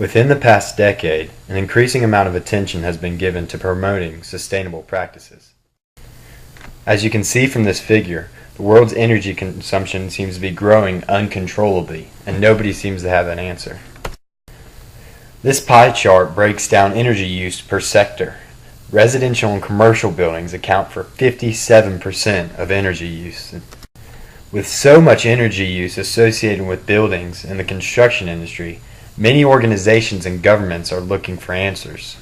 Within the past decade, an increasing amount of attention has been given to promoting sustainable practices. As you can see from this figure, the world's energy consumption seems to be growing uncontrollably, and nobody seems to have an answer. This pie chart breaks down energy use per sector. Residential and commercial buildings account for 57% of energy use. With so much energy use associated with buildings in the construction industry, many organizations and governments are looking for answers.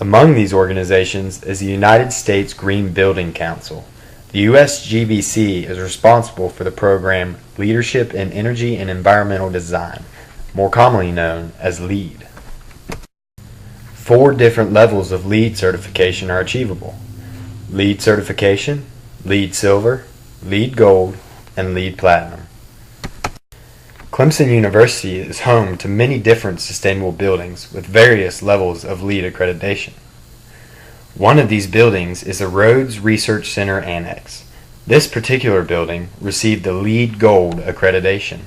Among these organizations is the United States Green Building Council. The USGBC is responsible for the program Leadership in Energy and Environmental Design, more commonly known as LEED. 4 different levels of LEED certification are achievable: LEED certification, LEED Silver, LEED Gold, and LEED Platinum. Clemson University is home to many different sustainable buildings with various levels of LEED accreditation. One of these buildings is the Rhodes Research Center Annex. This particular building received the LEED Gold accreditation.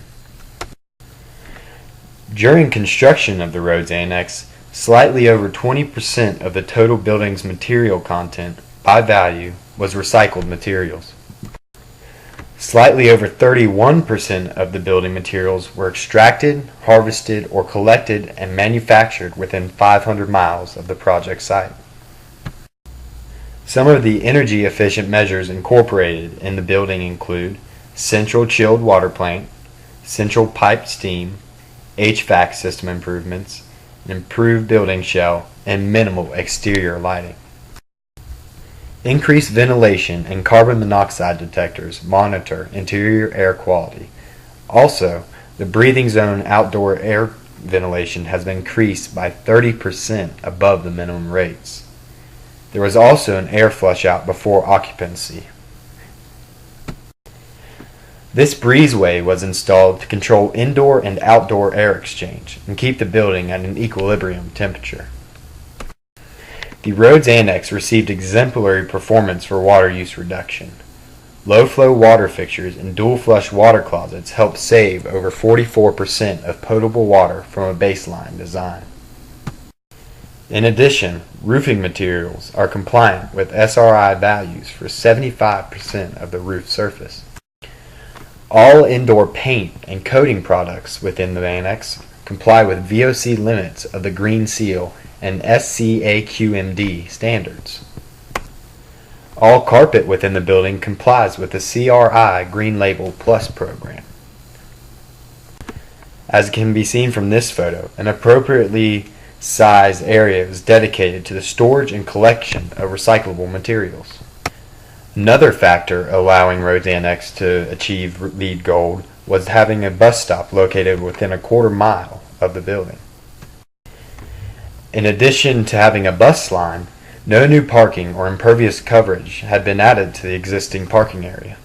During construction of the Rhodes Annex, slightly over 20% of the total building's material content by value was recycled materials. Slightly over 31% of the building materials were extracted, harvested, or collected and manufactured within 500 miles of the project site. Some of the energy efficient measures incorporated in the building include central chilled water plant, central piped steam, HVAC system improvements, an improved building shell, and minimal exterior lighting. Increased ventilation and carbon monoxide detectors monitor interior air quality. Also, the breathing zone outdoor air ventilation has been increased by 30% above the minimum rates. There was also an air flush out before occupancy. This breezeway was installed to control indoor and outdoor air exchange and keep the building at an equilibrium temperature. The Rhodes Annex received exemplary performance for water use reduction. Low-flow water fixtures and dual-flush water closets helped save over 44% of potable water from a baseline design. In addition, roofing materials are compliant with SRI values for 75% of the roof surface. All indoor paint and coating products within the annex comply with VOC limits of the Green Seal and SCAQMD standards. All carpet within the building complies with the CRI Green Label Plus program. As can be seen from this photo, an appropriately sized area is dedicated to the storage and collection of recyclable materials. Another factor allowing Rhodes Annex to achieve LEED Gold was having a bus stop located within a quarter mile of the building. In addition to having a bus line, no new parking or impervious coverage had been added to the existing parking area.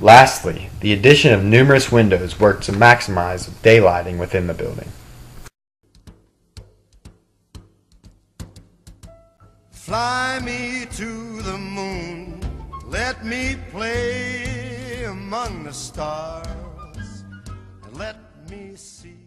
Lastly, the addition of numerous windows worked to maximize daylighting within the building. Fly me to the moon, let me play among the stars, and let me see